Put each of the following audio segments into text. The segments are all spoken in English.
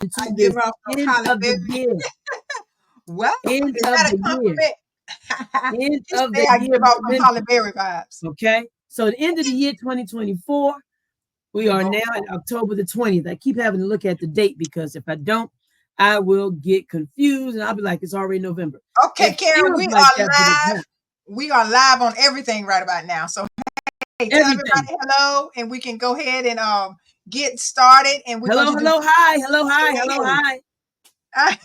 into I give this off some end Holly of the Berry. year. Well, End is of that a the year. compliment? End She of say the I year give off some Holly momentum. Berry vibes. Okay. So the end of the year 2024. We are Lord. now at October the 20th. I keep having to look at the date because if I don't, I will get confused and I'll be like, it's already November. Okay, It Karen, feels we like are that, but it's live. not. We are live on everything right about now. So hey, tell Everything. everybody hello, and we can go ahead and get started. And we're going Hello, to do hello, hi. Hello, hi. Hello, hey. hi.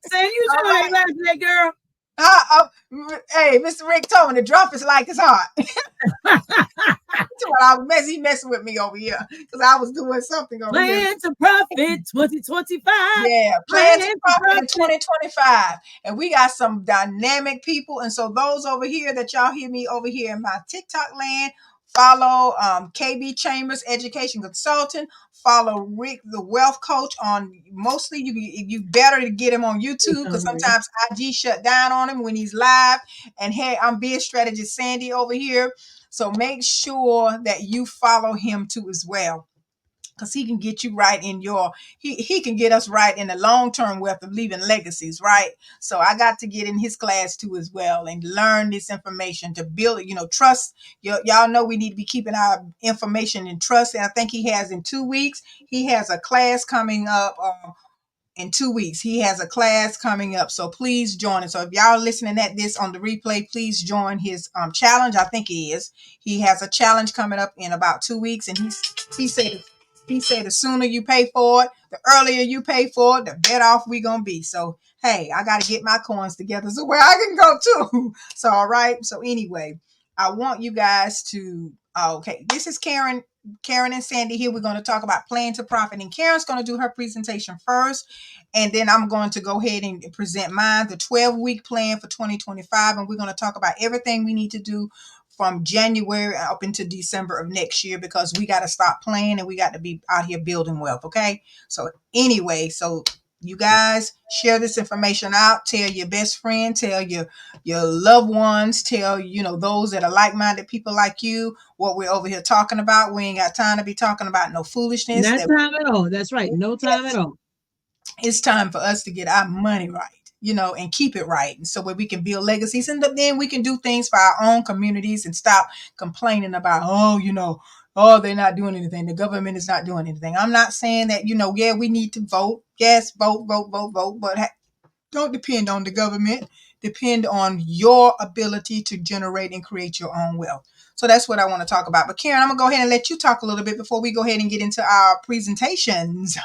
Sam, you All sound like right. laughing at that girl. Hey, Mr. Rick told me the drop is like it's hot. He messing with me over here because I was doing something over here. Plan to profit 2025. Yeah, Plan plan to to profit in profit. 2025. And we got some dynamic people. And so those over here that y'all hear me over here in my TikTok land, follow KB Chambers, education consultant. Follow Rick, the wealth coach, on mostly you better to get him on Hey, YouTube because Maria. sometimes IG shut down on him when he's live. And hey, I'm Biz Strategist Sandy over here. So make sure that you follow him too as well, because he can get you right in your he can get us right in the long-term wealth of leaving legacies, right? So I got to get in his class too as well and learn this information to build, trust. Y'all know we need to be keeping our information in trust, and I think he has in 2 weeks. He has a class coming up. In 2 weeks, he has a class coming up, so please join us. So if y'all listening at this on the replay, please join his challenge. I think he has a challenge coming up in about 2 weeks, and he said the sooner you pay for it, the earlier you pay for it, the better off we gonna be. So hey, I gotta get my coins together so where I can go too. So all right, so anyway, I want you guys to okay, this is Karen and Sandy here. We're going to talk about plan to profit, and Karen's going to do her presentation first, and then I'm going to go ahead and present mine, the 12-week plan for 2025, and we're going to talk about everything we need to do from January up into December of next year, because we got to stop playing and we got to be out here building wealth. Okay, so anyway, so you guys share this information out, tell your best friend, tell your loved ones, tell those that are like-minded people like you what we're over here talking about. We ain't got time to be talking about no foolishness. Not time at all. That's right. No time at all. It's time for us to get our money right, and keep it right. And so where we can build legacies, and then we can do things for our own communities and stop complaining about, oh, they're not doing anything. The government is not doing anything. I'm not saying that, yeah, we need to vote. Yes, vote, vote, vote, vote. But don't depend on the government. Depend on your ability to generate and create your own wealth. So that's what I want to talk about. But Karen, I'm going to go ahead and let you talk a little bit before we go ahead and get into our presentations.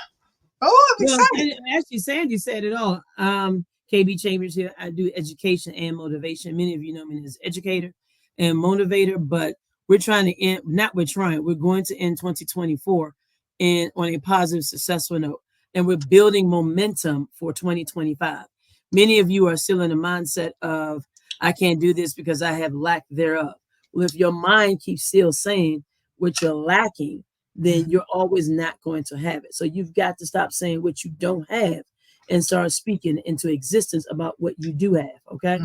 Oh, I'm Well, excited. actually, Sandy said it all. KB Chambers here. I do education and motivation. Many of you know me as educator and motivator, but we're trying to end, not we're trying, we're going to end 2024 and on a positive, successful note. And we're building momentum for 2025. Many of you are still in the mindset of, I can't do this because I have lack thereof. Well, if your mind keeps still saying what you're lacking, then you're always not going to have it. So you've got to stop saying what you don't have and start speaking into existence about what you do have, okay?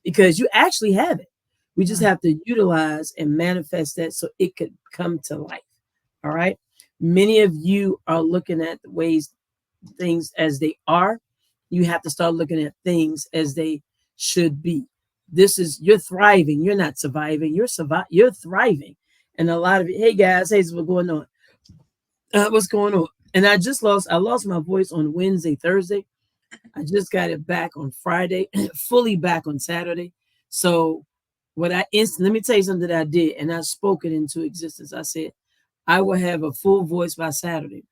Because you actually have it. We just have to utilize and manifest that so it could come to life, all right? Many of you are looking at the ways things as they are. You have to start looking at things as they should be. You're thriving. You're not surviving. You're thriving. And a lot of it, hey guys, hey, what's going on? What's going on? And I lost my voice on Wednesday, Thursday. I just got it back on Friday, fully back on Saturday. So let me tell you something that I did, and I spoke it into existence. I said, I will have a full voice by Saturday.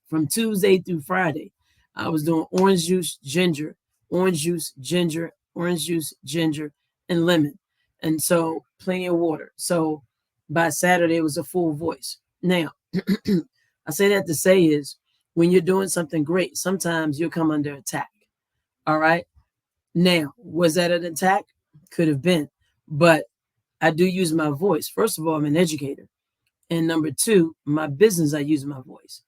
From Tuesday through Friday, I was doing orange juice, ginger, orange juice, ginger, orange juice, ginger, and lemon. And so plenty of water. So by Saturday, it was a full voice. Now, I say that to say is when you're doing something great, sometimes you'll come under attack. All right. Now, was that an attack? Could have been. But I do use my voice. First of all, I'm an educator. And number two, my business, I use my voice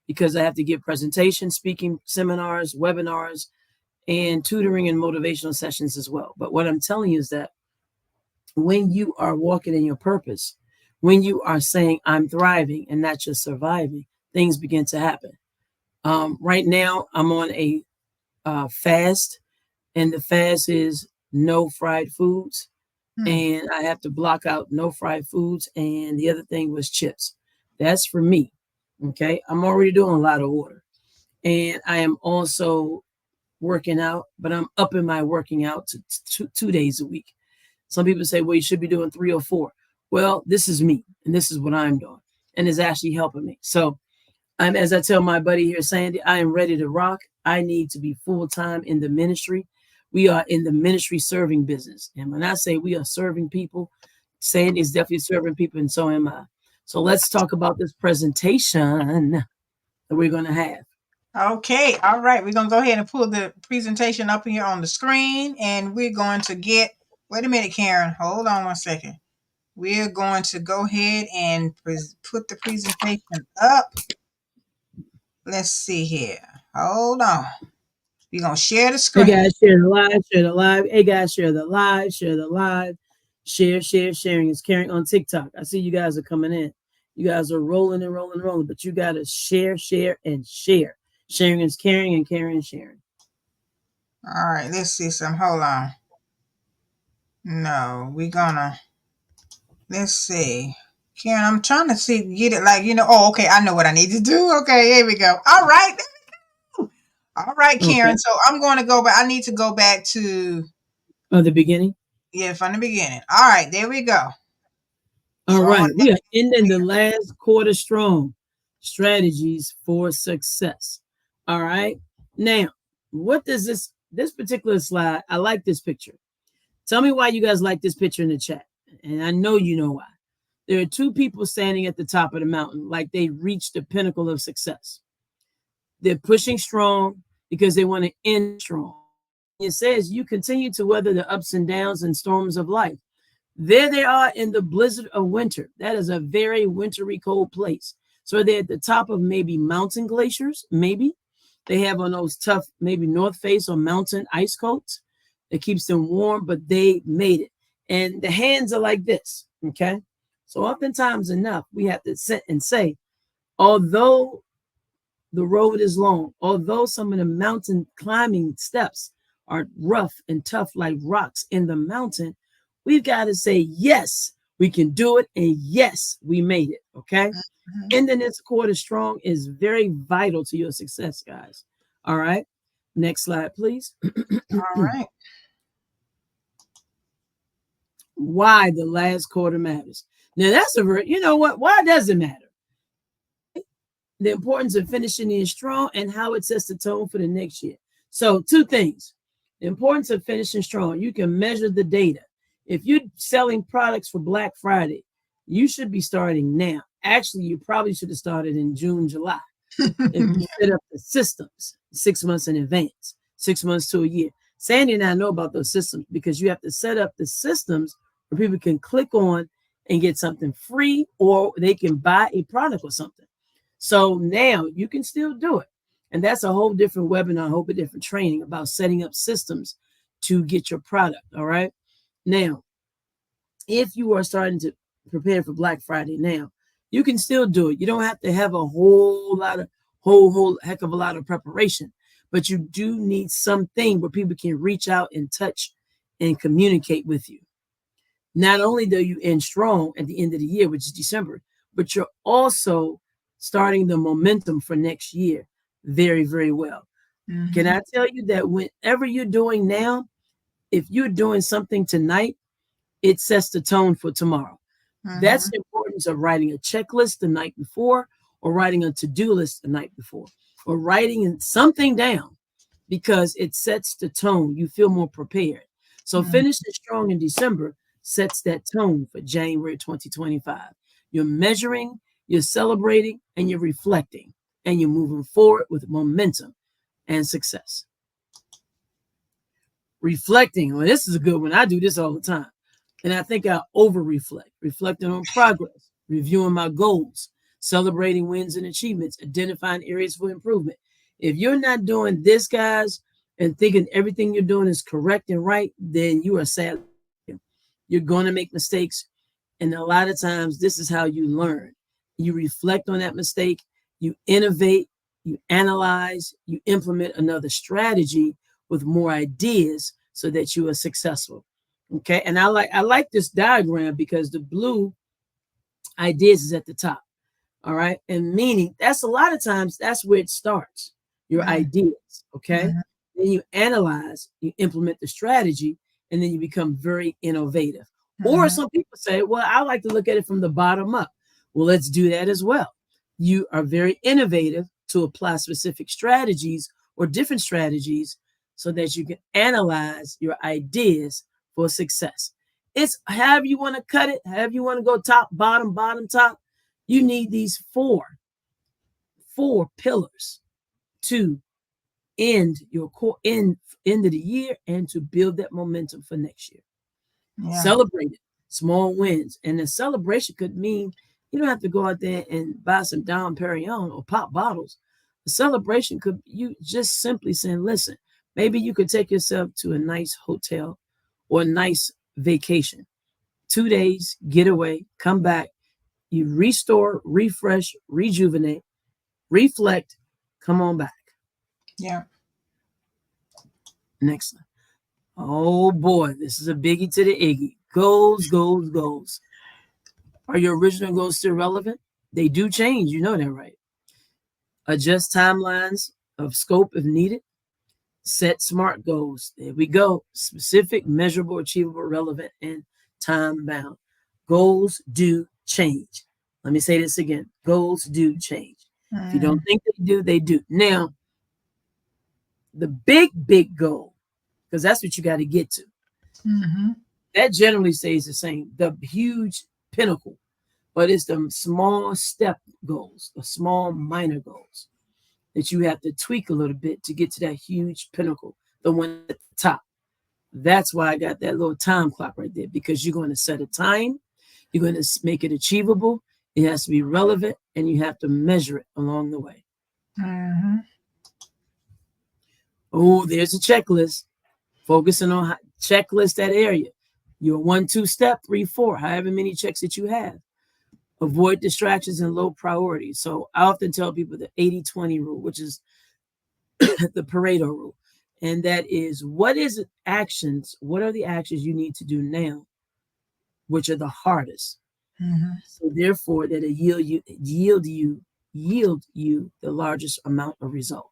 because I have to give presentations, speaking seminars, webinars, and tutoring and motivational sessions as well. But what I'm telling you is that when you are walking in your purpose, when you are saying I'm thriving and not just surviving, things begin to happen. Right now, I'm on a fast, and the fast is no fried foods, Hmm. and I have to block out no fried foods. And the other thing was chips. That's for me. Okay, I'm already doing a lot of water, and I am also working out, but I'm upping my working out to 2 days a week. Some people say, well, you should be doing 3 or 4. Well, this is me, and this is what I'm doing, and it's actually helping me. So as I tell my buddy here, Sandy, I am ready to rock. I need to be full time in the ministry. We are in the ministry serving business. And when I say we are serving people, Sandy is definitely serving people, and so am I. So let's talk about this presentation that we're going to have. Okay, all right. We're gonna go ahead and pull the presentation up here on the screen, and we're going to get. Wait a minute, Karen. Hold on 1 second. We're going to go ahead and put the presentation up. Let's see here. Hold on. We're gonna share the Hey screen. guys, share the live, share the live. Hey guys, share the live, share the live. Sharing is caring on TikTok. I see you guys are coming in. You guys are rolling and rolling and rolling, but you got to share, and share. Sharing is caring, and caring is sharing. All right, let's see some. Hold on. No, we're gonna. Let's see. Karen, I'm trying to see get it like Oh, okay. I know what I need to do. Okay, here we go. All right. All right, Okay. Karen. So I'm going to go back. I need to go back to The beginning. from the beginning. All right, there we go. All So I'm gonna right. We are ending the last quarter strong. Strategies for success. All right. Now, what does this particular slide? I like this picture. Tell me why you guys like this picture in the chat. And I know you know why. There are two people standing at the top of the mountain, like they reached the pinnacle of success. They're pushing strong because they want to end strong. It says you continue to weather the ups and downs and storms of life. There they are in the blizzard of winter. That is a very wintry, cold place. So they're at the top of maybe mountain glaciers, maybe. They have on those tough, maybe North Face or mountain ice coats that keeps them warm, but they made it. And the hands are like this, okay? So oftentimes enough, we have to sit and say, although the road is long, although some of the mountain climbing steps are rough and tough like rocks in the mountain, we've got to say, yes, we can do it. And yes, we made it. Okay. Mhm. Ending this quarter strong is very vital to your success, guys. All right. Next slide, please. All right. Why the last quarter matters. Now, that's you know what? Why does it matter? The importance of finishing the year strong and how it sets the tone for the next year. So, two things. The importance of finishing strong. You can measure the data. If you're selling products for Black Friday, you should be starting now. Actually, you probably should have started in June, July. If you set up the systems 6 months in advance, 6 months to a year. Sandy and I know about those systems because you have to set up the systems where people can click on and get something free or they can buy a product or something. So now you can still do it. And that's a whole different webinar, a whole bit different training about setting up systems to get your product. All right. Now, if you are starting to prepare for Black Friday now, you can still do it. You don't have to have a whole heck of a lot of preparation, but you do need something where people can reach out and touch and communicate with you. Not only do you end strong at the end of the year, which is December, but you're also starting the momentum for next year very, very well. Can Mhm. I tell you that whenever you're doing now, if you're doing something tonight, it sets the tone for tomorrow. That's Mhm. the importance of writing a checklist the night before, or writing a to-do list the night before, or writing something down because it sets the tone. You feel more prepared. So Mhm. finishing strong in December sets that tone for January 2025. You're measuring, you're celebrating, and you're reflecting, and you're moving forward with momentum and success. Reflecting, well, this is a good one. I do this all the time. And I think I over reflect, reflecting on progress, reviewing my goals, celebrating wins and achievements, identifying areas for improvement. If you're not doing this, guys, and thinking everything you're doing is correct and right, then you are sad. You're going to make mistakes. And a lot of times, this is how you learn. You reflect on that mistake you innovate, you analyze, you implement another strategy with more ideas so that you are successful. Okay. And I like this diagram because the blue ideas is at the top. All right. And meaning that's a lot of times that's where it starts, your Mm, ideas. Okay. mhm, Then you analyze, you implement the strategy, and then you become very innovative. Or mhm. some people say, well, I like to look at it from the bottom up. Well, let's do that as well. You are very innovative to apply specific strategies or different strategies so that you can analyze your ideas for success. It's however you want to cut it, however you want to go top, bottom, bottom, top. You need these four pillars to end your core end of the year and to build that momentum for next year. Yeah. Celebrate it, small wins, and the celebration could mean you don't have to go out there and buy some Dom Perignon or pop bottles. The celebration could you just simply saying, listen, maybe you could take yourself to a nice hotel or a nice vacation. 2 days, get away, come back, you restore, refresh, rejuvenate, reflect, come on back. Yeah. Next slide. Oh boy, this is a biggie to the Iggy. Goals, goals, goals. Are your original goals still relevant? They do change, you know that, right? Adjust timelines of scope if needed. Set SMART goals. There we go. Specific, measurable, achievable, relevant, and time bound. Goals do change. Let me say this again. Goals do change. If you don't Mm, think they do, they do. Now, the big goal, because that's what you got to get to. mhm, That generally stays the same. The huge pinnacle, but it's the small step goals, the small minor goals that you have to tweak a little bit to get to that huge pinnacle, the one at the top. That's why I got that little time clock right there because you're going to set a time, you're going to make it achievable, it has to be relevant, and you have to measure it along the way. mhm. Oh, there's a checklist. Focusing on checklist that area. Your 1, 2 step, 3, 4, however many checks that you have. Avoid distractions and low priority. So I often tell people the 80-20 rule, which is the Pareto rule. And that is what is it actions, what are the actions you need to do now, which are the hardest. Mhm. So therefore that it yield you the largest amount of result.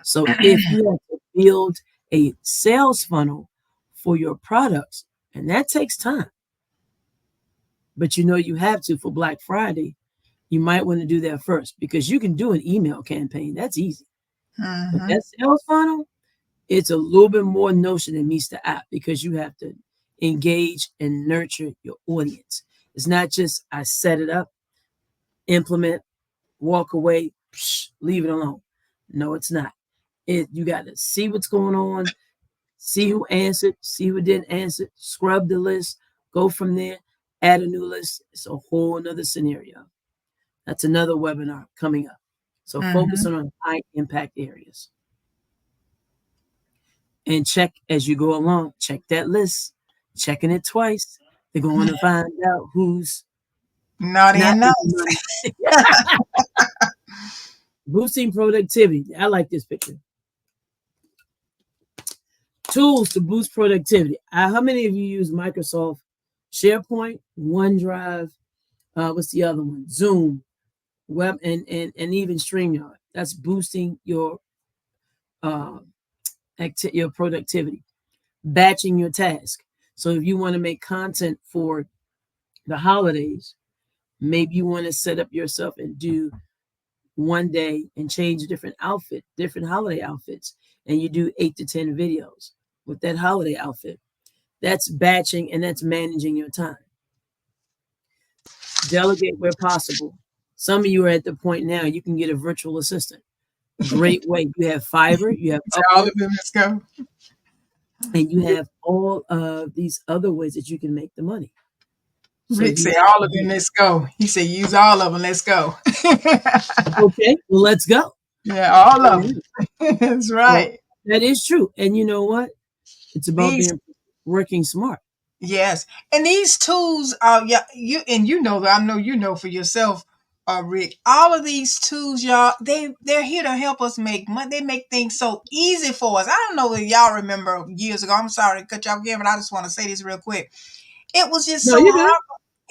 So if you have to build a sales funnel for your products, and that takes time, but you know you have to for Black Friday, you might want to do that first because you can do an email campaign. That's easy. But Mhm. that sales funnel, it's a little bit more notion than meets the app because you have to engage and nurture your audience. It's not just I set it up, implement, walk away, leave it alone. No, it's not. You got to see what's going on, see who answered, see who didn't answer, scrub the list, go from there, add a new list. It's a whole another scenario. That's another webinar coming up. So focus Mhm. on high impact areas and check as you go along. Check that list, checking it twice. They're going to find out who's Naughty not and making nice. money. Boosting productivity. I like this picture. Tools to boost productivity. How many of you use Microsoft SharePoint, OneDrive? What's the other one? Zoom, Web, and even StreamYard. That's boosting uh, your productivity. Batching your task. So if you want to make content for the holidays, maybe you want to set up yourself and do one day and change a different outfit, different holiday outfits, and you do 8 to 10 videos with that holiday outfit. That's batching and that's managing your time. Delegate where possible. Some of you are at the point now you can get a virtual assistant. Great way. You have Fiverr, you have So all Upwork, of them, let's go. and you have all of these other ways that you can make the money. So Rick you said, have all to of them, be let's go. He said, use all of them, let's go. okay. Well, let's go. Yeah, all All of right. them. That's So right. that is true. And you know what? It's about These, being working smart. yes. And these tools are, yeah, you, and you know that I know you know for yourself. Rick, all of these tools, y'all, they're here to help us make money. They make things so easy for us. I don't know if y'all remember years ago. I'm sorry to cut y'all again, but I just want to say this real quick. It was just No, so you're good. hard.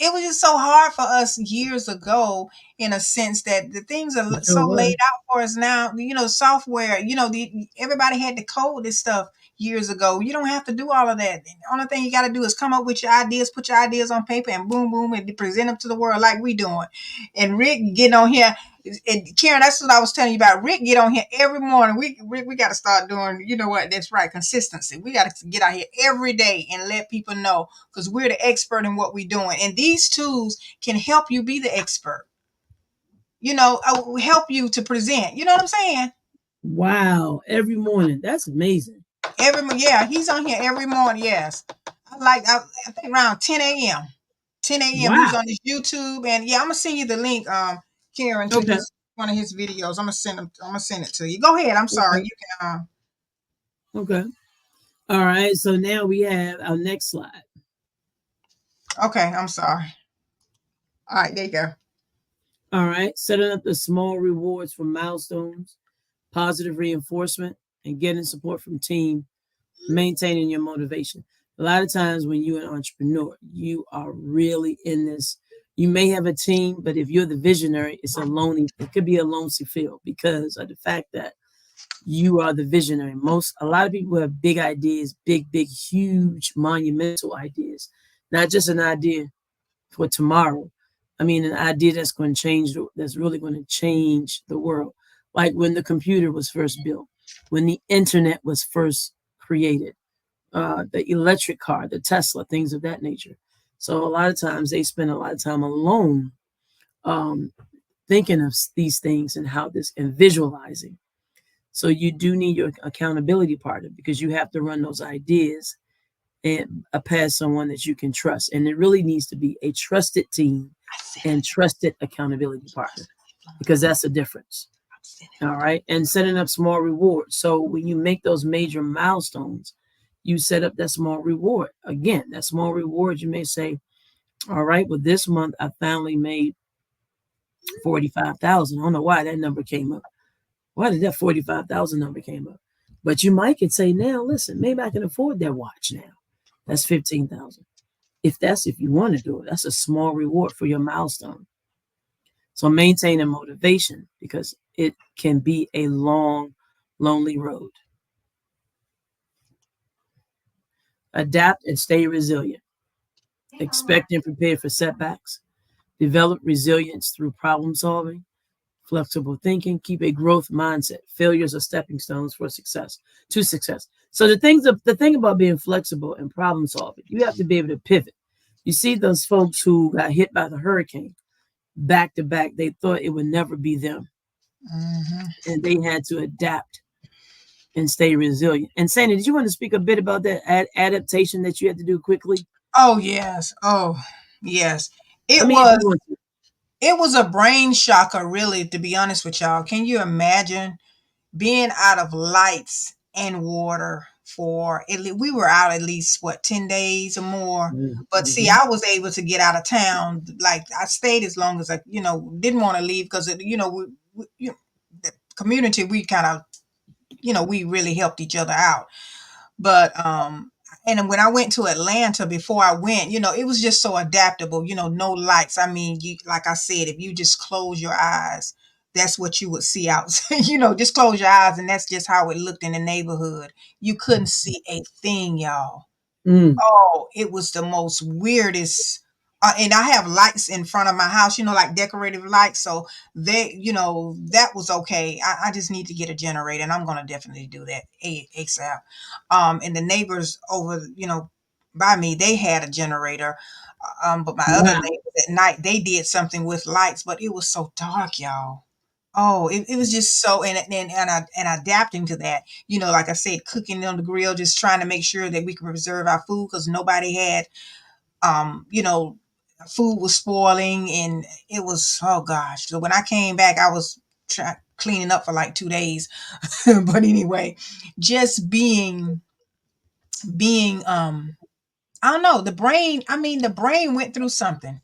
It was just so hard for us years ago, in a sense that the things are It sure so was. laid out for us now. Software. Everybody had to code this stuff years ago. You don't have to do all of that. The only thing you got to do is come up with your ideas, put your ideas on paper, and boom, boom, and present them to the world like we doing. And Rick getting on here. And Karen, that's what I was telling you about. Rick get on here every morning. We got to start doing. You know what? That's right. Consistency. We got to get out here every day and let people know, because we're the expert in what we're doing. And these tools can help you be the expert. Help you to present. You know what I'm saying? Wow. Every morning. That's amazing. Yeah, he's on here every morning. Yes, I think around 10 a.m. 10 a.m. He's Wow. on his YouTube, and yeah, I'm gonna send you the link, Karen, to Okay. his one of his videos. I'm gonna send it to you. Go ahead. I'm sorry. Okay. You can. Okay. All right. So now we have our next slide. Okay. I'm sorry. All right. There you go. All right. Setting up the small rewards for milestones, positive reinforcement, and getting support from team, maintaining your motivation. A lot of times when you're an entrepreneur, you are really in this. You may have a team, but if you're the visionary, it could be a lonesome field because of the fact that you are the visionary. A lot of people have big ideas, big, huge, monumental ideas, not just an idea for tomorrow. I mean, an idea that's really going to change the world. Like when the computer was first built, when the internet was first created, the electric car, the Tesla, things of that nature. So a lot of times they spend a lot of time alone, um, thinking of these things and how this and visualizing. So you do need your accountability partner because you have to run those ideas and past someone that you can trust. And it really needs to be a trusted team and trusted accountability partner because that's the difference. All right. And setting up small rewards. So when you make those major milestones, you set up that small reward. Again, that small reward, you may say, all right, well, this month I finally made 45,000. I don't know why that number came up. Why did that 45,000 number came up? But you might could say, now listen, maybe I can afford that watch now. That's 15,000. If you want to do it, that's a small reward for your milestone. So maintain a motivation because it can be a long, lonely road. Adapt and stay resilient. Expect and prepare for setbacks. Develop resilience through problem solving, flexible thinking. Keep a growth mindset. Failures are stepping stones for success. To success. So the thing about being flexible and problem solving, you have to be able to pivot. You see those folks who got hit by the hurricane back to back. They thought it would never be them, Mm-hmm. and they had to adapt and stay resilient. And Sandy, did you want to speak a bit about that adaptation that you had to do quickly? Oh yes. Oh yes. I It mean, if you was. want to. It was a brain shocker, really, to be honest with y'all. Can you imagine being out of lights and water we were out at least what, 10 days or more. But see, Mm-hmm. I was able to get out of town. Like, I stayed as long as I didn't want to leave, because the community, we kind of, we really helped each other out. But and when I went to Atlanta, before I went, it was just so adaptable, no lights. I mean, like I said, if you just close your eyes, that's what you would see out. Just close your eyes, and that's just how it looked in the neighborhood. You couldn't see a thing, y'all. Mm. Oh, it was the most weirdest. And I have lights in front of my house, like decorative lights. So that was okay. I just need to get a generator, and I'm going to definitely do that ASAP. And the neighbors over, by me, they had a generator. But my other Wow. neighbors at night, they did something with lights, but it was so dark, y'all. Oh, it was just so, and adapting to that, like I said, cooking on the grill, just trying to make sure that we could preserve our food, because nobody had, um, you know, food was spoiling, and it was, oh gosh. So when I came back, I was cleaning up for like 2 days. But anyway, just being, I don't know, the brain went through something.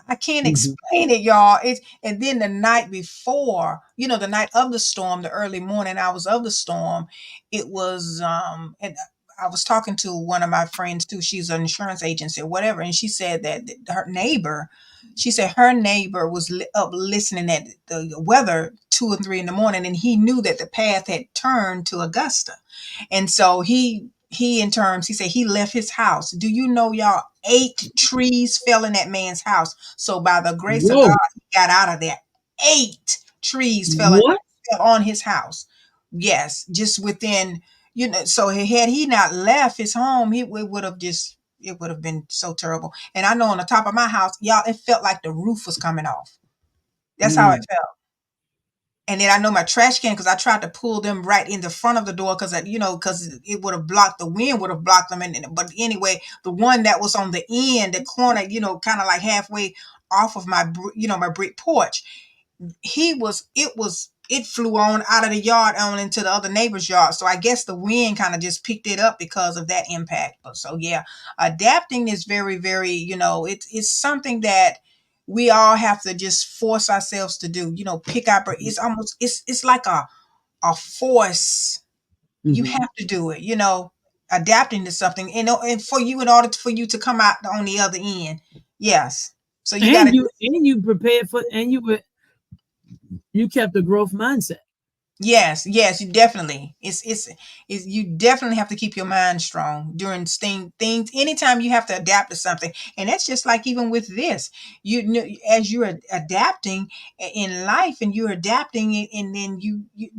I can't Mhm. explain it, y'all. It's and then the night before, the night of the storm, the early morning hours of the storm, it was and I was talking to one of my friends too. She's an insurance agency or whatever, and she said that her neighbor, she said her neighbor was up listening at the weather 2 and 3 in the morning, and he knew that the path had turned to Augusta. And so he in terms, he said he left his house. Do you know, y'all, 8 trees fell in that man's house. So by the grace of God, Whoa. he got out of there. 8 trees What? fell on his house. Yes, just within, so had he not left his home, it would have been so terrible. And I know on the top of my house, y'all, it felt like the roof was coming off. That's how it Mm. felt. And then I know my trash can, because I tried to pull them right in the front of the door, because it would have blocked, the wind would have blocked them. But anyway, the one that was on the end, the corner, kind of like halfway off of my brick porch, it flew on out of the yard on into the other neighbor's yard. So I guess the wind kind of just picked it up because of that impact. But so yeah, adapting is very, very, it's something that we all have to just force ourselves to do. Pick up. It's almost it's like a force. You Mhm. have to do it. Adapting to something, and for you, in order for you to come out on the other end. Yes. So you got to. And you prepared for and you kept a growth mindset. Yes, yes, you definitely. It's you definitely have to keep your mind strong during things. Anytime you have to adapt to something, and that's just like even with this. As you're adapting in life, and you're adapting, and then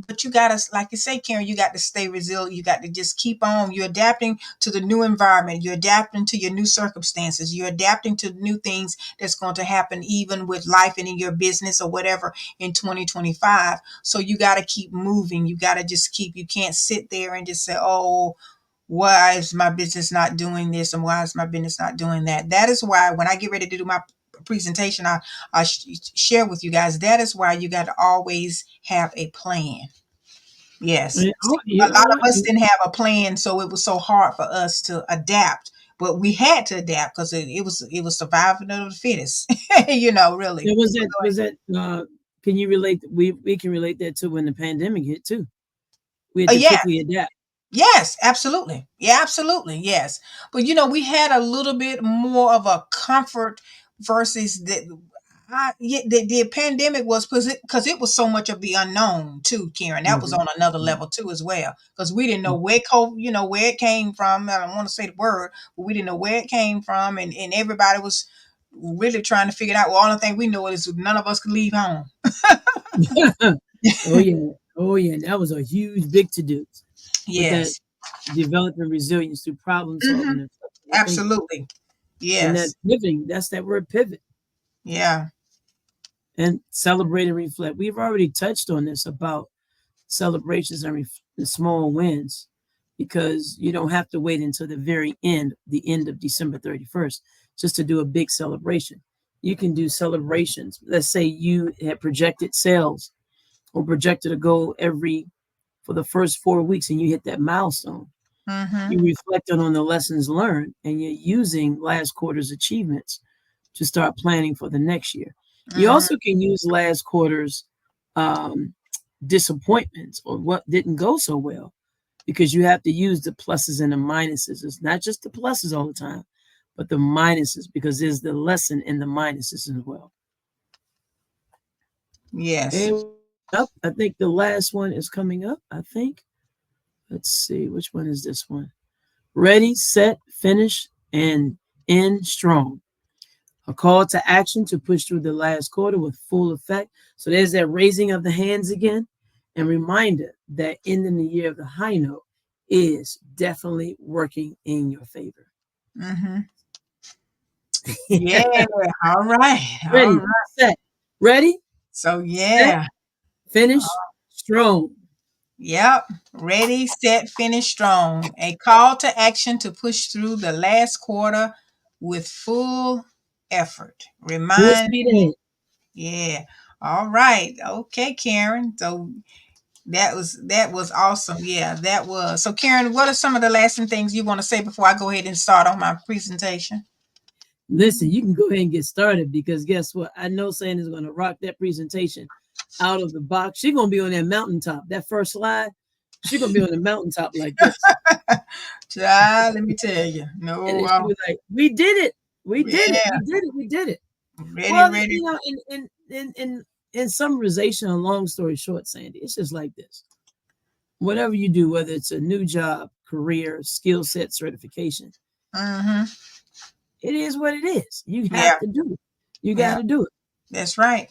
but you gotta, like you say, Karen, you got to stay resilient. You got to just keep on. You're adapting to the new environment. You're adapting to your new circumstances. You're adapting to new things that's going to happen, even with life and in your business or whatever in 2025. So you got to keep moving. You got to just you can't sit there and just say, oh, why is my business not doing this? And why is my business not doing that? That is why when I get ready to do my presentation, I share with you guys, that is why you got to always have a plan. Yes. And, See, you a know lot what? of us didn't have a plan, so it was so hard for us to adapt. But we had to adapt because it was survival of the fittest, really. There was that can you relate we can relate that to when the pandemic hit too. We had to Yeah. quickly adapt. Yes, absolutely. Yeah, absolutely. Yes. But we had a little bit more of a comfort versus the pandemic was because it was so much of the unknown too, Karen. That was Mhm. on another Mhm. level too as well. Because we didn't know where COVID, where it came from. I don't want to say the word, but we didn't know where it came from, and everybody was really trying to figure it out. Well, only thing we know is none of us could leave home. Oh yeah. Oh yeah. That was a huge big to do with that Yes. developing resilience through problem Hmm. solving and flexible thinking. Absolutely. And that Yes. pivoting, that's that word pivot. Yeah. And celebrate and reflect. We've already touched on this about celebrations and the small wins because you don't have to wait until the end of December 31st, just to do a big celebration. You can do celebrations. Let's say you had projected sales or projected a goal for the first 4 weeks and you hit that milestone. Mm-hmm. You reflected on the lessons learned and you're using last quarter's achievements to start planning for the next year. You Mm-hmm. also can use last quarter's um, disappointments or what didn't go so well because you have to use the pluses and the minuses. It's not just the pluses all the time, but the minuses because there's the lesson in the minuses as well. Yes. And up, I think the last one is coming up. I think. Let's see, which one is this one? Ready, set, finish, and end strong. A call to action to push through the last quarter with full effect. So there's that raising of the hands again. And reminder that ending the year of the high note is definitely working in your favor. Mm-hmm. Yeah. All right. All Ready, right. set, ready, So set, yeah. finish, strong. Yep. Ready, set, finish strong. A call to action to push through the last quarter with full effort. Full Remind. speed ahead. Yeah. All right. Okay, Karen. So that was awesome. Yeah, that was. So Karen, what are some of the lasting things you want to say before I go ahead and start on my presentation? Listen, you can go ahead and get started because guess what? I know Sandy's going to rock that presentation out of the box. She's going to be on that mountaintop. That first slide, she's going to be on the mountaintop like this. Child, let me tell you. And No, then she was like, we did it. We did it. We yeah, did it. We did it. ready, Well, ready. in summarization, a long story short, Sandy, it's just like this. Whatever you do, whether it's a new job, career, skill set, certification, Mm-hmm. it is what it is. You have Yeah, to do it. You got yeah, to do it. that's right.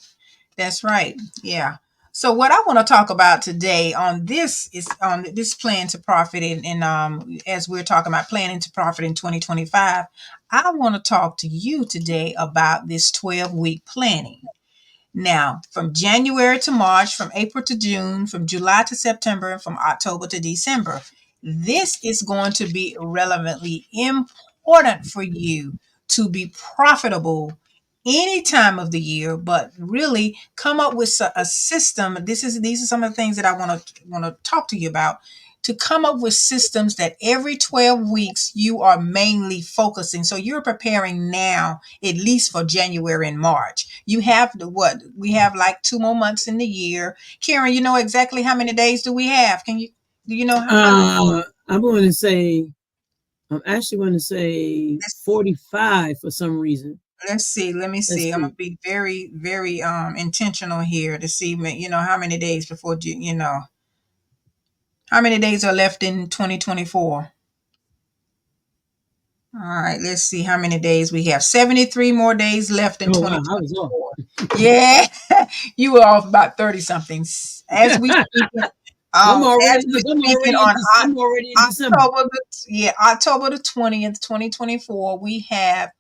That's right. Yeah. So what I want to talk about today on this is on this plan to profit and as we're talking about planning to profit in 2025, I want to talk to you today about this 12-week planning. Now, from January to March, from April to June, from July to September, and from October to December, this is going to be relevantly important for you to be profitable any time of the year, but really come up with a system. These are some of the things that I want to talk to you about, to come up with systems that every 12 weeks you are mainly focusing. So you're preparing now, at least for January and March. You have what? We have like 2 more months in the year. Karen, you know exactly how many days do we have? Do you know how I'm going to say, I'm actually going to say let's, 45 for some reason. let's see, let me Let's see. I'm gonna see. be very, very intentional here to see, how many days before how many days are left in 2024. All right, let's see how many days we have. 73 more days left in Oh, wow. I was off. 2024. Yeah, you were off about 30 something. As we speak, as we speaking on I'm already in December. October the 20th, 2024, we have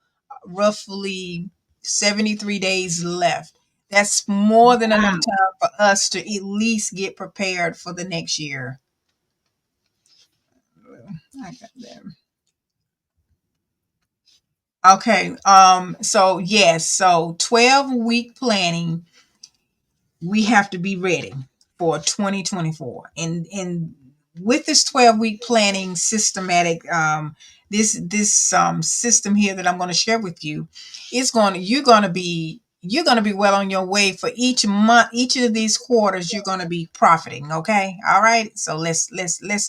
roughly 73 days left. That's more than enough Wow. time for us to at least get prepared for the next year. I got that. Okay. So yes, so 12-week planning, we have to be ready for 2024. And with this 12-week planning systematic, this system here that I'm going to share with you, you're going to be well on your way. For each month, each of these quarters, you're going to be profiting. Okay. All right. So let's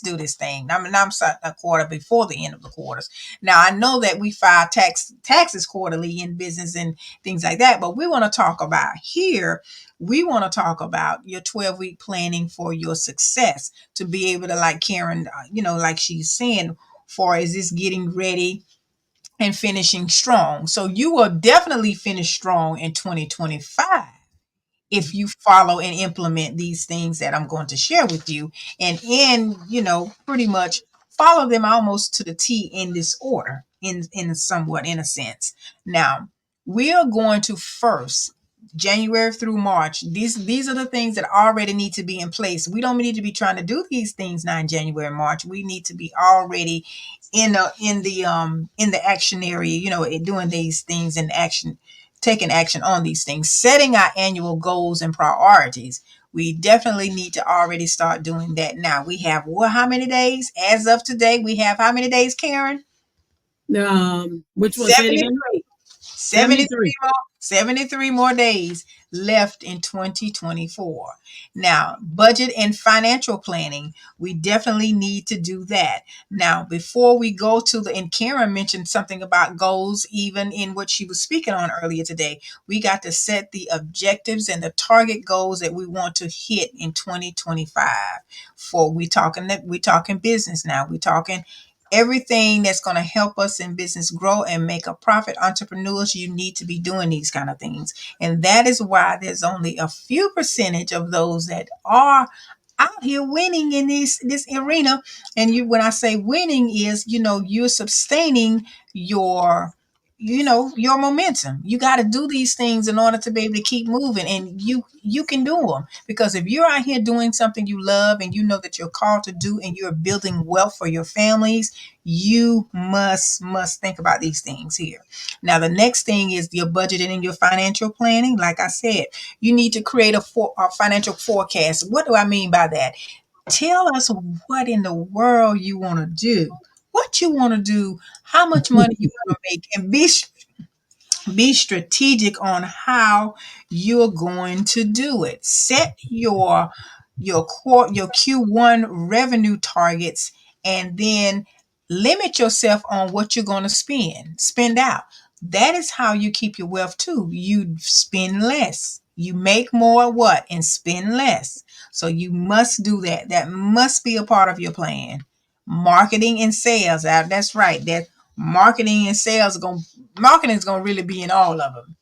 do this thing. I'm starting a quarter before the end of the quarters. Now I know that we file taxes quarterly in business and things like that, but we want to talk about here, we want to talk about your 12-week planning for your success, to be able to, like Karen, like she's saying, for is this getting ready and finishing strong. So you will definitely finish strong in 2025 if you follow and implement these things that I'm going to share with you, and pretty much follow them almost to the T in this order, in somewhat, in a sense. Now, we are going to first, January through March, these are the things that already need to be in place. We don't need to be trying to do these things now in January, March. We need to be already in the action area, doing these things in action, taking action on these things, setting our annual goals and priorities. We definitely need to already start doing that now. We have, how many days? As of today, we have how many days, Karen? Which one? Say it again. 73. 73 73. more, 73 more days left in 2024. Now, budget and financial planning, we definitely need to do that. Now, before we go to and Karen mentioned something about goals, even in what she was speaking on earlier today. We got to set the objectives and the target goals that we want to hit in 2025. For we talking business now. We talking everything that's going to help us in business grow and make a profit. Entrepreneurs, you need to be doing these kind of things, and that is why there's only a few percentage of those that are out here winning in this arena. And when I say winning, is you're sustaining your your momentum. You got to do these things in order to be able to keep moving, and you can do them, because if you're out here doing something you love and you know that you're called to do, and you're building wealth for your families, you must think about these things here. Now, the next thing is your budgeting and your financial planning. Like I said, you need to create a financial forecast. What do I mean by that? Tell us what in the world you want to do, what you want to do, how much money you want to make, and Be strategic on how you're going to do it. Set your Q1 revenue targets, and then limit yourself on what you're going to spend out. That is how you keep your wealth too. You spend less. You make more what and spend less. So you must do that. That must be a part of your plan. Marketing and sales. That's right. That marketing and sales are going marketing is going to really be in all of them.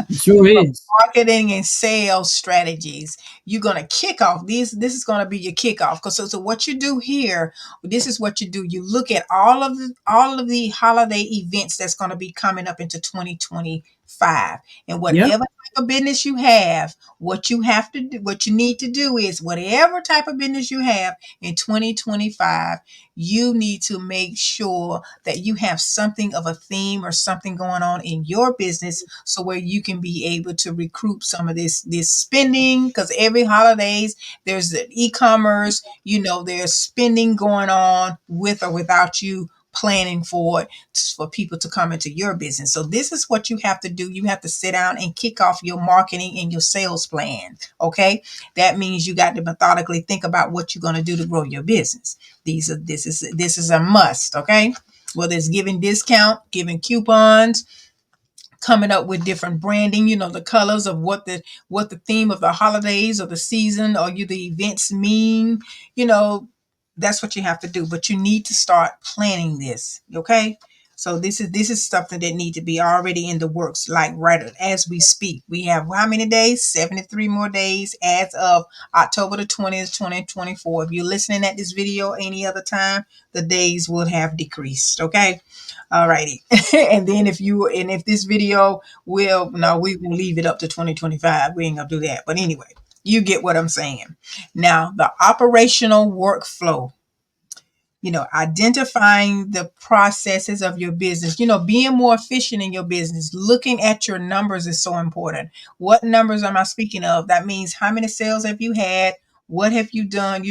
It sure is. Marketing and sales strategies. You're going to kick off these. This is going to be your kickoff. Because so what you do here, this is what you do. You look at all of the holiday events that's going to be coming up into 2025, and Yep. whatever type of business you have, what you have to do, what you need to do is whatever type of business you have in 2025, you need to make sure that you have something of a theme or something going on in your business, so where you can be able to recoup some of this spending, because every holidays there's the e-commerce, there's spending going on with or without you planning for it, for people to come into your business. So this is what you have to do. You have to sit down and kick off your marketing and your sales plan. Okay. That means you got to methodically think about what you're going to do to grow your business. This is a must. Okay. Whether it's giving discount, giving coupons, coming up with different branding, the colors of what the theme of the holidays or the season or the events mean, you know, that's what you have to do. But you need to start planning this. Okay. So this is something that need to be already in the works, like right as we speak. We have how many days? 73 more days as of October the 20th, 2024. If you're listening at this video any other time, the days will have decreased. Okay. All righty. And then if this video will, no, we will leave it up to 2025. We ain't gonna do that. But anyway, you get what I'm saying. Now, the operational workflow, identifying the processes of your business, being more efficient in your business, looking at your numbers is so important. What numbers am I speaking of? That means how many sales have you had? What have you done?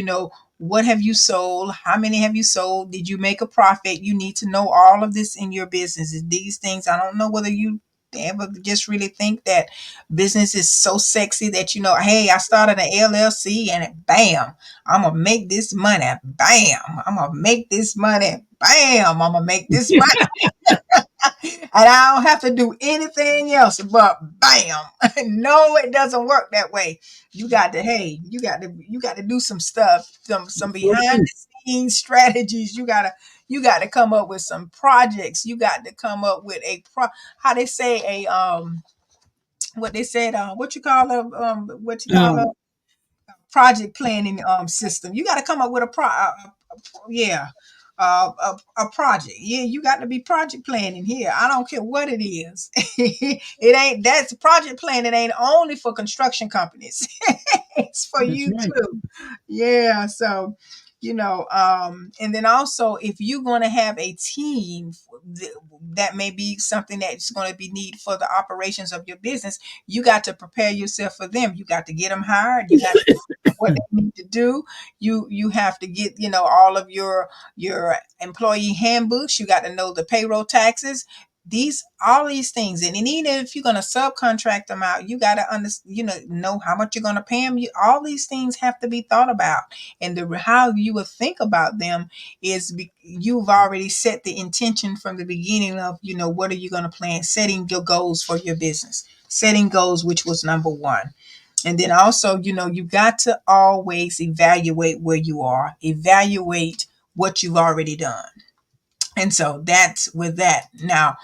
What have you sold? How many have you sold? Did you make a profit? You need to know all of this in your business. These things, I don't know whether you ever just really think that business is so sexy that, hey, I started an LLC and bam, I'm gonna make this money. Bam, I'm gonna make this money. Bam, I'm gonna make this money. And I don't have to do anything else but bam. No, it doesn't work that way. You got to do some stuff, some Sure behind do. the scenes strategies. You got to come up with some projects. You got to come up with how they say what they said, what you call a Um, project planning system. You got to come up with yeah, a project. Yeah, you got to be project planning here. I don't care what it is. It ain't that's project planning ain't only for construction companies. It's for that's you right. too. Yeah, so and then also if you're going to have a team, that may be something that's going to be needed for the operations of your business. You got to prepare yourself for them. You got to get them hired. You got to what they need to do. You have to get all of your employee handbooks. You got to know the payroll taxes. All these things, and even if you're going to subcontract them out, you got to know how much you're going to pay them. All these things have to be thought about, and how you will think about them is you've already set the intention from the beginning of what are you going to plan, setting your goals for your business, setting goals, which was number one. And then also, you got to always evaluate where you are, evaluate what you've already done. And so that's with that. Now,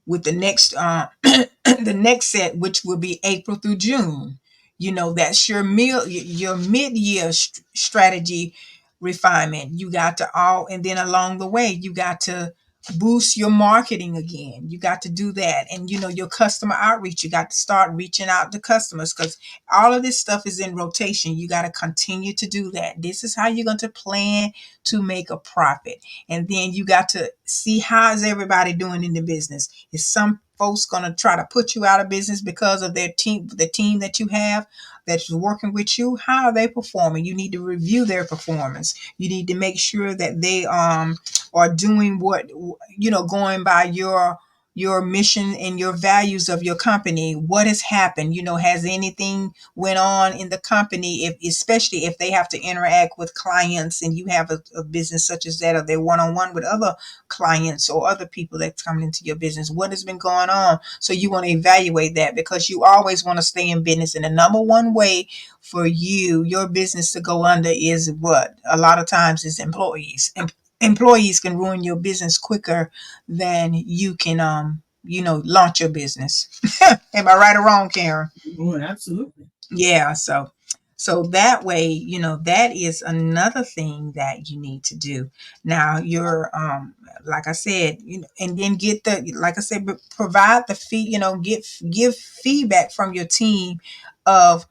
with the next the next set, which will be April through June, that's your mid-year strategy refinement. You got to and then along the way, you got to boost your marketing again. You got to do that. And your customer outreach, you got to start reaching out to customers, because all of this stuff is in rotation. You got to continue to do that. This is how you're going to plan to make a profit. And then you got to see, how is everybody doing in the business? Is some folks going to try to put you out of business because of the team that you have that's working with you? How are they performing? You need to review their performance. You need to make sure that they are doing what, going by your mission and your values of your company. What has happened? Has anything went on in the company, if especially if they have to interact with clients and you have a business such as that, or they're one-on-one with other clients or other people that's coming into your business. What has been going on? So you want to evaluate that, because you always want to stay in business. And the number one way for your business to go under is what? A lot of times is employees. Employees can ruin your business quicker than you can launch your business. Am I right or wrong, Karen? Oh, absolutely. Yeah, so that way, that is another thing that you need to do. Now, you're like I said, and then get the like I said, provide the give feedback from your team of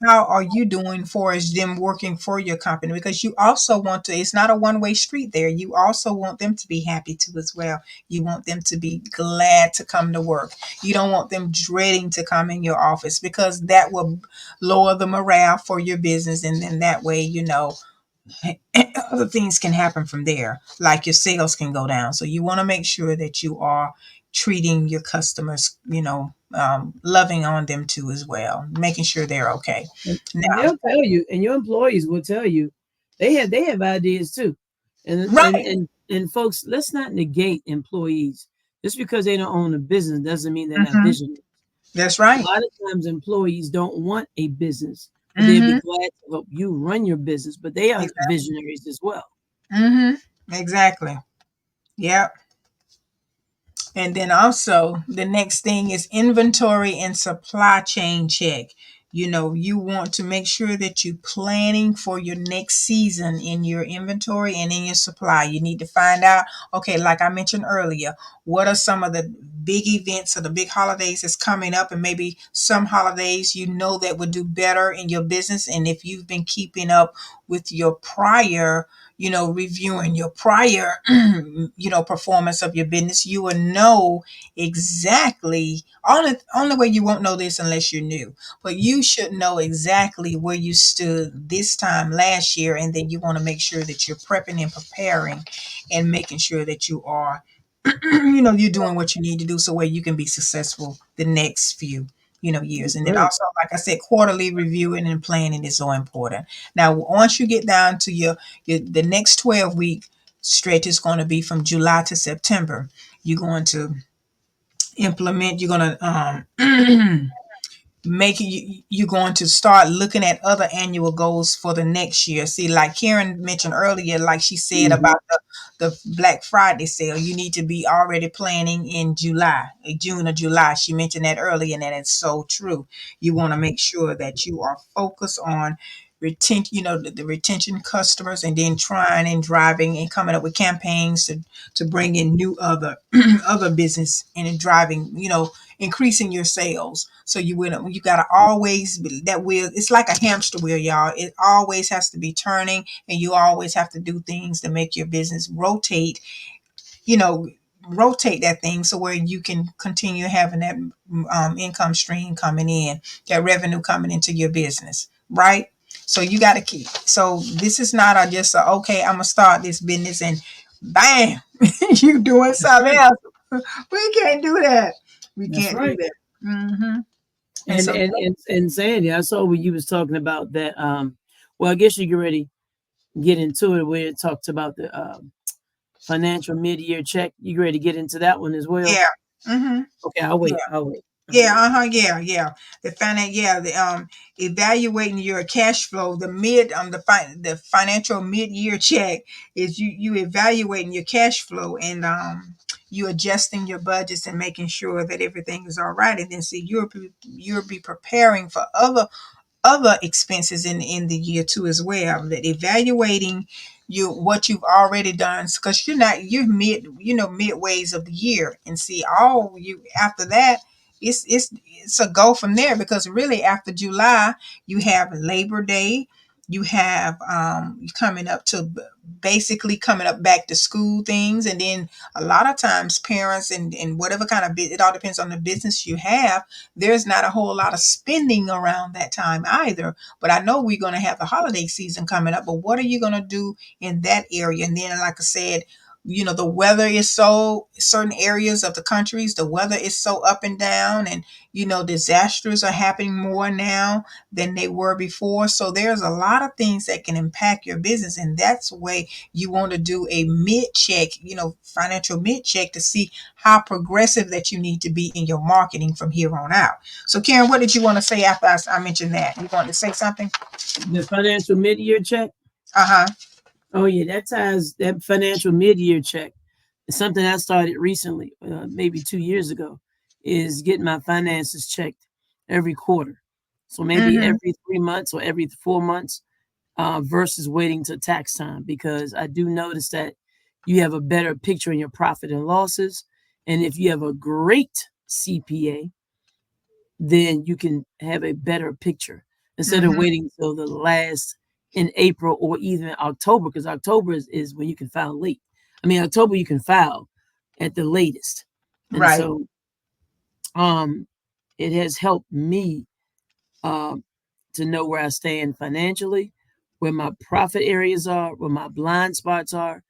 how are you doing for as them working for your company, because you also want to, it's not a one-way street there. You also want them to be happy too as well. You want them to be glad to come to work. You don't want them dreading to come in your office, because that will lower the morale for your business. And then that way, other things can happen from there, like your sales can go down. So you want to make sure that you are treating your customers, loving on them too as well, making sure they're okay. And Now, they'll tell you, and your employees will tell you, they have ideas too. And and right. and and folks, let's not negate employees. Just because they don't own a business doesn't mean they're not Hmm. visionary. That's A right. lot of times employees don't want a business, but they'll be Hmm. glad to help you run your business, but they are Exactly. visionaries as well. Hmm. Exactly. Yeah. And then also the next thing is inventory and supply chain check. You want to make sure that you're planning for your next season in your inventory and in your supply. You need to find out, okay, like I mentioned earlier, what are some of the big events or the big holidays that's coming up, and maybe some holidays that would do better in your business. And if you've been keeping up with your prior, reviewing your prior, performance of your business, you will know exactly. Only way you won't know this unless you're new, but you should know exactly where you stood this time last year, and then you want to make sure that you're prepping and preparing, and making sure that you are, you're doing what you need to do so where you can be successful the next few years. That's And then right. also, like I said, quarterly reviewing and planning is so important. Now, once you get down to the next 12-week stretch, is going to be from July to September. You're going to implement, you're going to you're going to start looking at other annual goals for the next year. See, like Karen mentioned earlier, like she said Mhm. about the Black Friday sale, you need to be already planning in June or July. She mentioned that earlier, and that is so true. You want to make sure that you are focused on retention, the retention customers, and then trying and driving and coming up with campaigns to bring in new other other business, and in driving, increasing your sales. So you gotta always that wheel. It's like a hamster wheel, y'all. It always has to be turning, and you always have to do things to make your business rotate. You know, rotate that thing so where you can continue having that income stream coming in, that revenue coming into your business, right? So you got to keep. So this is not just okay. I'm gonna start this business and bam, you doing That's something right. else. We can't do that. We That's can't do right. that. Hmm. And And so, and and and Sandy, I saw what you was talking about that. Well, I guess you can already get into it where it talks about the financial mid-year check. You ready to get into that one as well? yeah. Hmm. Okay, I'll Yeah. wait. I'll wait. I'll Yeah, wait. yeah, yeah. The evaluating your cash flow, the financial mid-year check is you evaluating your cash flow, and you adjusting your budgets and making sure that everything is all right. And then see, you'll be preparing for other expenses in the year too as well. That evaluating what you've already done, because you're midways of the year, and see all you after that. It's a go from there, because really after July you have Labor Day, you have coming up to basically coming up back to school things, and then a lot of times parents and whatever kind of it all depends on the business you have. There's not a whole lot of spending around that time either. But I know we're going to have the holiday season coming up. But what are you going to do in that area? And then, like I said, the weather is so, certain areas of the countries, the weather is so up and down, and disasters are happening more now than they were before. So there's a lot of things that can impact your business, and that's the way you want to do a mid check, financial mid check, to see how progressive that you need to be in your marketing from here on out. So Karen, what did you want to say after I mentioned that? You want to say something? The financial mid-year check. Uh-huh. Oh yeah, that financial mid-year check is something I started recently, maybe 2 years ago, is getting my finances checked every quarter. So maybe Mm-hmm. every 3 months or every 4 months, versus waiting till tax time, because I do notice that you have a better picture in your profit and losses. And if you have a great CPA, then you can have a better picture instead of Mm-hmm. waiting till the last in April or even October, because October is when you can file late. I mean, October you can file at the latest. And Right. so um it has helped me um to know where I stand financially, where my profit areas are, where my blind spots are,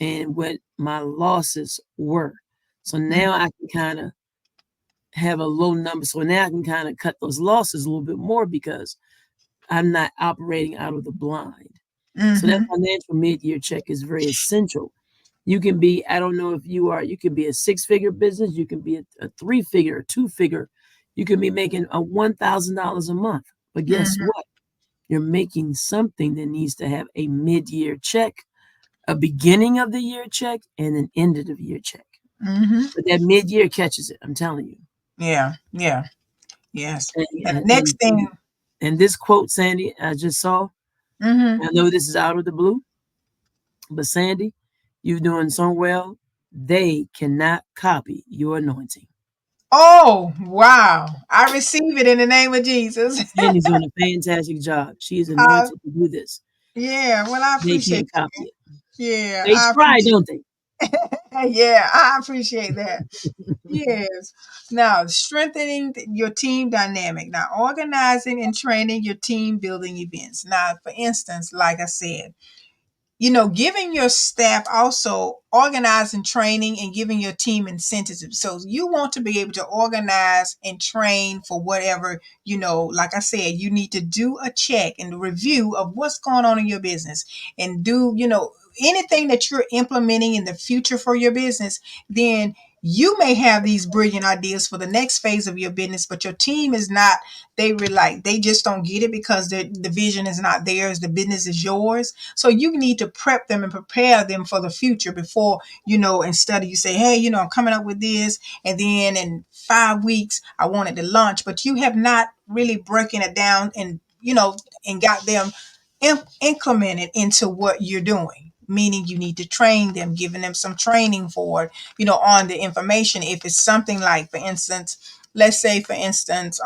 and what my losses were. So Mm-hmm. now I can kind of have a low number. So now I can kind of cut those losses a little bit more because I'm not operating out of the blind. So that Mm-hmm. financial mid-year check is very essential. You can be, I don't know if you can be a six-figure business, you can be a three-figure, a two-figure, you can be making a $1,000 a month. But guess Mm-hmm. what? You're making something that needs to have a mid-year check, a beginning of the year check, and an end of the year check. Mm-hmm. But that mid-year catches it, I'm telling you. Yeah. Yeah. Yes. And, And the and, next and, thing. and this quote, Sandy, I just saw, Mm-hmm. I know this is out of the blue, but Sandy, you're doing so well, they cannot copy your anointing. Oh, wow. I receive it in the name of Jesus. Sandy's doing a fantastic job. She is uh, anointed to do this. yeah. Well, I They appreciate can't copy that. it. Yeah. They I try, appreciate. don't they? Yeah. I appreciate that. Yes. Now, strengthening your team dynamic. Now, organizing and training your team building events. Now, for instance, like I said, giving your staff also organizing training and giving your team incentives. So you want to be able to organize and train for whatever, like I said, you need to do a check and review of what's going on in your business and do, anything that you're implementing in the future for your business. Then you may have these brilliant ideas for the next phase of your business, but your team is not, they just don't get it because the vision is not theirs. The business is yours. So you need to prep them and prepare them for the future before, instead of you say, hey, I'm coming up with this. And then in 5 weeks, I want it to launch, but you have not really breaking it down and, and got them implemented into what you're doing. Meaning you need to train them, giving them some training for it, on the information. If it's something like, for instance, let's say, for instance,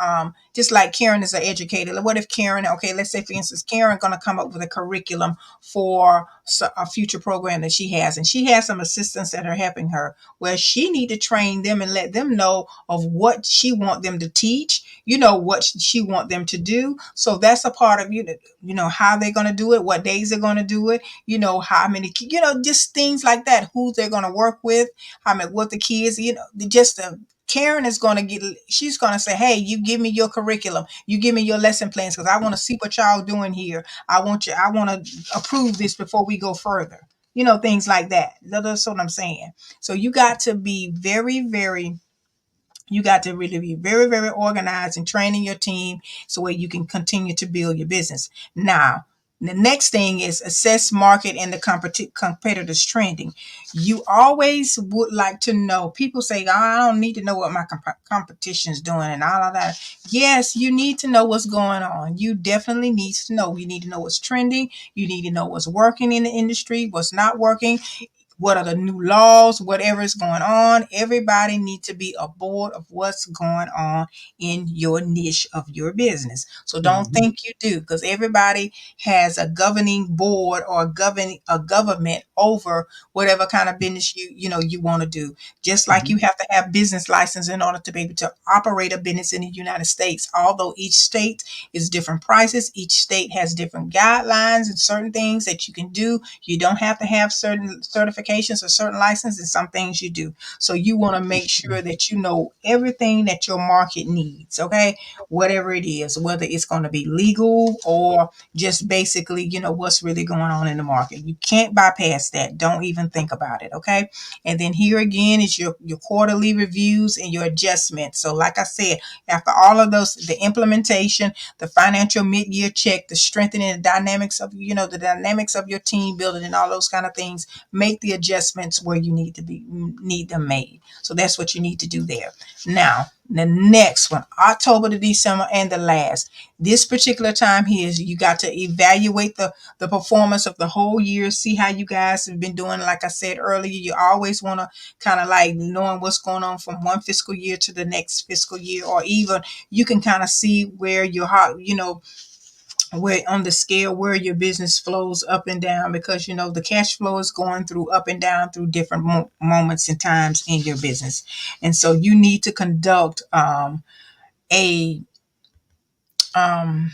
just like Karen is an educator. What if Karen, okay, let's say, for instance, Karen going to come up with a curriculum for a future program that she has, and she has some assistants that are helping her, where she need to train them and let them know of what she want them to teach, what she want them to do. So that's a part of, how they're going to do it, what days they're going to do it, how many, just things like that, who they're going to work with, how many, what the kids, just Karen is going to she's going to say, hey, you give me your curriculum. You give me your lesson plans because I want to see what y'all doing here. I want to approve this before we go further. Things like that. That's what I'm saying. So you got to be very, very, you got to really be very, very organized and training your team so where you can continue to build your business. Now, the next thing is assess market and the competitors trending. You always would like to know. People say, oh, I don't need to know what my competition is doing and all of that. Yes, you need to know what's going on. You definitely need to know. You need to know what's trending. You need to know what's working in the industry, what's not working, what are the new laws, whatever is going on. Everybody needs to be aboard of what's going on in your niche of your business. So don't Mhm. think you do, because everybody has a governing board or a government over whatever kind of business you want to do. Just like you Mhm. have to have business license in order to be able to operate a business in the United States. Although each state is different prices, each state has different guidelines and certain things that you can do. You don't have to have certain certifications certifications or certain licenses, and some things you do. So you want to make sure that you know everything that your market needs, okay? Whatever it is, whether it's going to be legal or just basically, what's really going on in the market. You can't bypass that. Don't even think about it, okay? And then here again is your quarterly reviews and your adjustments. So like I said, after all of those, the implementation, the financial mid-year check, the strengthening the dynamics of, the dynamics of your team building and all those kind of things, make the adjustments where you need them made. So that's what you need to do there. Now, the next one, October to December, and the last. This particular time here is you got to evaluate the performance of the whole year, see how you guys have been doing. Like I said earlier, you always want to kind of like knowing what's going on from one fiscal year to the next fiscal year, or even you can kind of see where your heart, where on the scale where your business flows up and down, because the cash flow is going through up and down through different moments and times in your business. And so you need to conduct a um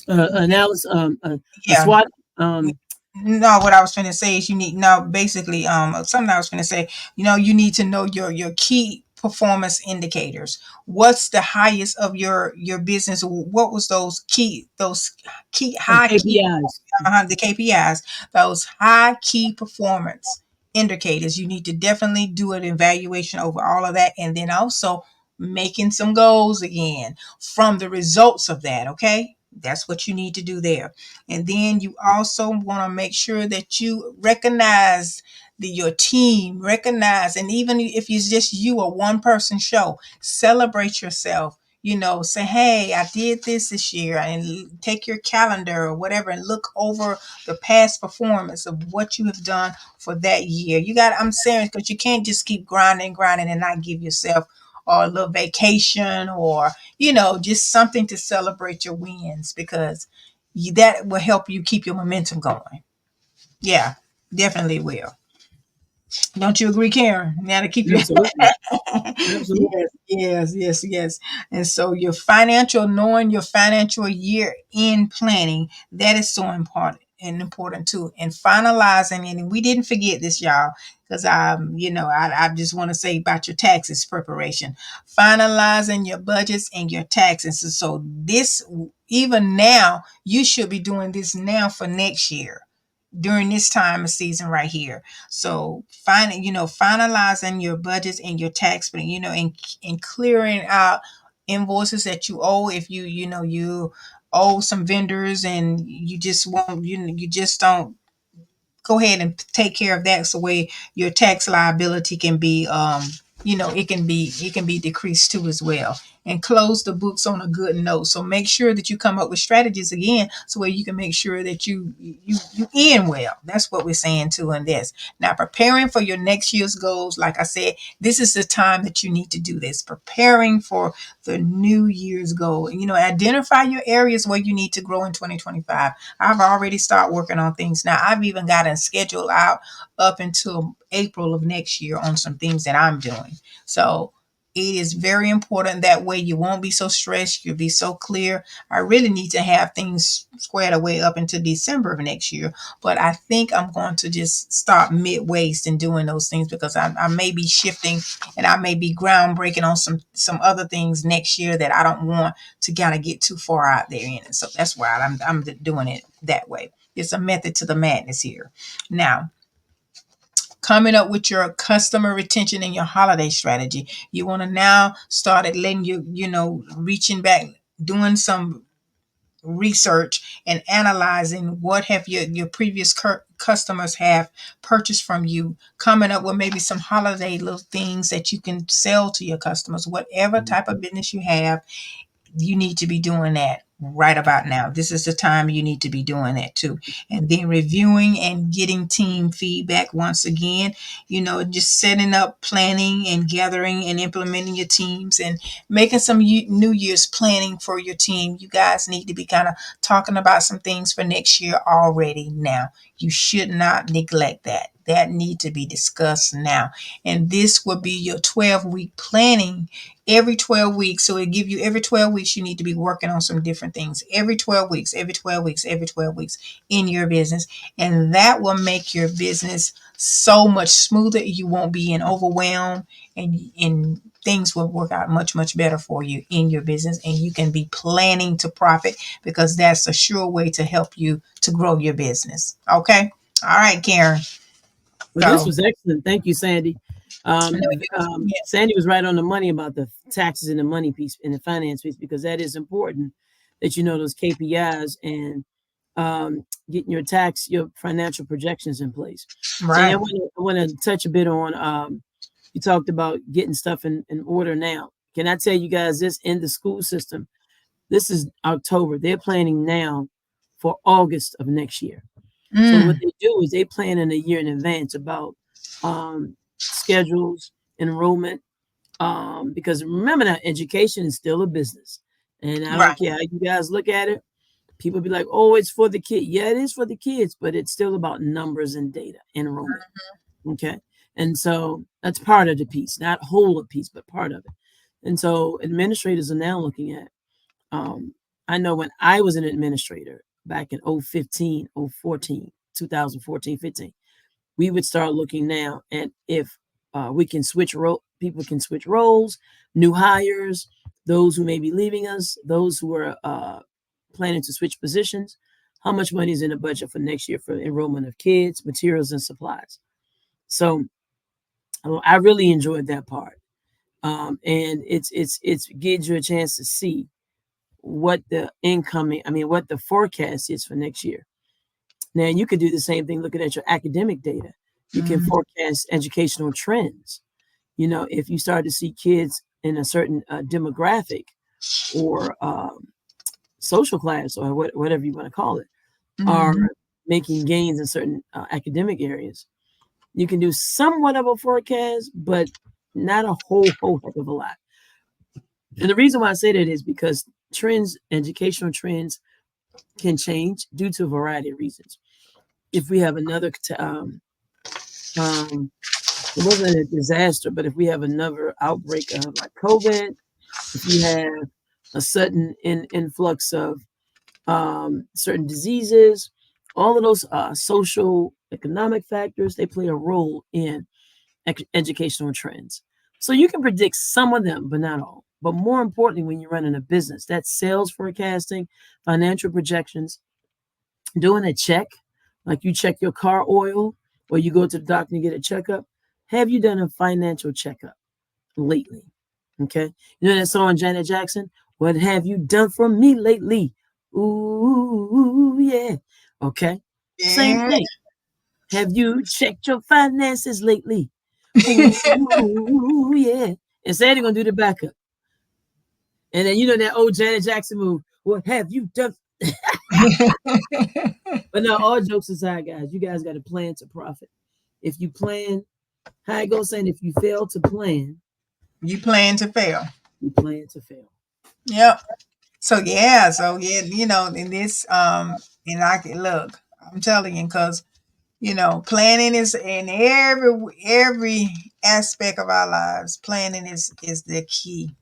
Analysis, a yeah. SWOT. Um, No, what I was trying to say is you need now basically something I was trying to say, you need to know your key performance indicators. What's the highest of your business? What was those key high key KPIs. the KPIs, those high key performance indicators? You need to definitely do an evaluation over all of that, and then also making some goals again from the results of that. Okay, that's what you need to do there. And then you also want to make sure that you recognize your team, recognize, and even if it's just you or one person show, celebrate yourself. Say, hey, I did this year, and take your calendar or whatever and look over the past performance of what you have done for that year. I'm serious, because you can't just keep grinding and not give yourself or a little vacation, or just something to celebrate your wins, because that will help you keep your momentum going. Yeah, definitely will. Don't you agree, Karen? Now to keep you. Absolutely. Absolutely. Yes, yes, yes, yes. And so knowing your financial year end planning, that is so important too. And finalizing it, and we didn't forget this, y'all, because I just want to say about your taxes preparation, finalizing your budgets and your taxes. So this, even now, you should be doing this now for next year during this time of season right here. So finalizing your budgets and your tax, but and clearing out invoices that you owe. If you owe some vendors and you just won't, you just don't, go ahead and take care of that, so way your tax liability can be it can be decreased too as well. And close the books on a good note. So make sure that you come up with strategies again, so where you can make sure that you end well. That's what we're saying too in this. Now, preparing for your next year's goals, like I said, this is the time that you need to do this, preparing for the new year's goal. And identify your areas where you need to grow in 2025. I've already started working on things now. I've even gotten scheduled out up until April of next year on some things that I'm doing. So it is very important, that way you won't be so stressed. You'll be so clear. I really need to have things squared away up until December of next year. But I think I'm going to just start midway and doing those things, because I may be shifting, and I may be groundbreaking on some other things next year that I don't want to kind of get too far out there in it. So that's why I'm doing it that way. It's a method to the madness here. Now, coming up with your customer retention and your holiday strategy. You want to now start at letting reaching back, doing some research and analyzing what have your previous customers have purchased from you, coming up with maybe some holiday little things that you can sell to your customers. Whatever type of business you have, you need to be doing that right about now. This is the time you need to be doing that too. And then reviewing and getting team feedback once again, just setting up, planning and gathering and implementing your teams, and making some New Year's planning for your team. You guys need to be kind of talking about some things for next year already now. You should not neglect that. that need to be discussed now. And this will be your 12-week planning every 12 weeks. So it give you every 12 weeks, you need to be working on some different things every 12 weeks, every 12 weeks, every 12 weeks in your business. And that will make your business so much smoother. You won't be in overwhelm, and things will work out much, much better for you in your business. And you can be planning to profit, because that's a sure way to help you to grow your business. Okay. All right, Karen. Well, this So, was excellent. Thank you, Sandy. no, yeah. Sandy was right on the money about the taxes and the money piece and the finance piece, because that is important that you know those KPIs and getting your financial projections in place. Sandy, Right. I want to touch a bit on, you talked about getting stuff in order now. Can I tell you guys this, in the school system, this is October. They're planning now for August of next year. So what Mm, they do is they plan in a year in advance about schedules, enrollment, because remember that education is still a business. And I don't right. care how you guys look at it. People be like, oh, it's for the kid. Yeah, it is for the kids, but it's still about numbers and data, enrollment. Okay. And so that's part of the piece, not whole of piece, but part of it. And so administrators are now looking at, I know when I was an administrator back in 015, 014, 2014, 15, we would start looking now at if we can switch people can switch roles, new hires, those who may be leaving us, those who are planning to switch positions, how much money is in the budget for next year for enrollment of kids, materials, and supplies. So I really enjoyed that part, and it's gives you a chance to see what the what the forecast is for next year. Now you could do the same thing looking at your academic data. You can Mm, forecast educational trends. You know, if you start to see kids in a certain demographic or social class or whatever you want to call it are mhm. making gains in certain academic areas, you can do somewhat of a forecast, but not a whole heck of a lot. And the reason why I say that is because trends, educational trends, can change due to a variety of reasons. If we have another, um, it wasn't a disaster, but if we have another outbreak of like COVID, if you have a sudden influx of certain diseases, all of those social economic factors, they play a role in educational trends. So you can predict some of them, but not all. But more importantly, when you're running a business, that's sales forecasting, financial projections, doing a check, like you check your car oil or you go to the doctor and get a checkup. Have you done a financial checkup lately? Okay. You know that song, Janet Jackson? What have you done for me lately? Ooh, yeah. Okay. Same Yeah. thing. Have you checked your finances lately? Ooh, yeah. And Sandy gonna do the backup. And then you know that old Janet Jackson move. What have you done? But no, all jokes aside, guys, you guys got to plan to profit. If you plan, how it goes saying, if you fail to plan, You plan to fail. you plan to fail. Yep. So yeah, in this and I can look, I'm telling you, because planning is in every aspect of our lives. Planning is the key.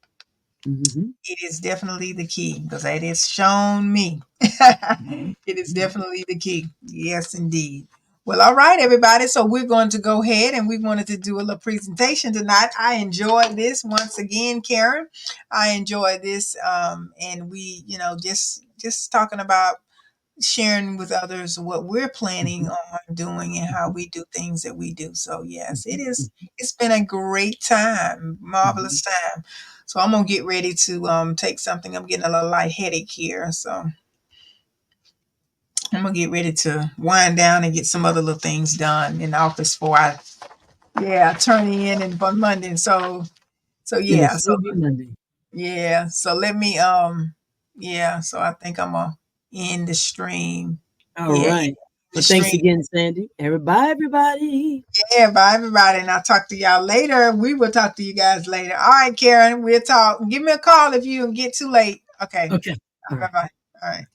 Mm-hmm. It is definitely the key, because it has shown me. Mm-hmm. It is definitely the key. Yes, indeed. Well, all right, everybody. So we're going to go ahead, and we wanted to do a little presentation tonight. I enjoyed this once again, Karen. I enjoyed this, and we, just talking about sharing with others what we're planning Mm-hmm. on doing and how we do things that we do. So yes, it Mm-hmm. is. It's been a great time, Mm-hmm. marvelous time. So I'm gonna get ready to take something. I'm getting a little lightheaded here, so I'm gonna get ready to wind down and get some other little things done in the office before I turn in and on Monday. So It'll yeah, so still be Monday. yeah, so let me so I think I'm gonna end the stream. All Yeah, right. the Well, thanks stream. again, Sandy. Everybody, everybody. Yeah, bye everybody. And I'll talk to y'all later. We will talk to you guys later. All right, Karen, we'll talk. Give me a call if you get too late. Okay. Okay. All Bye right. bye. All right.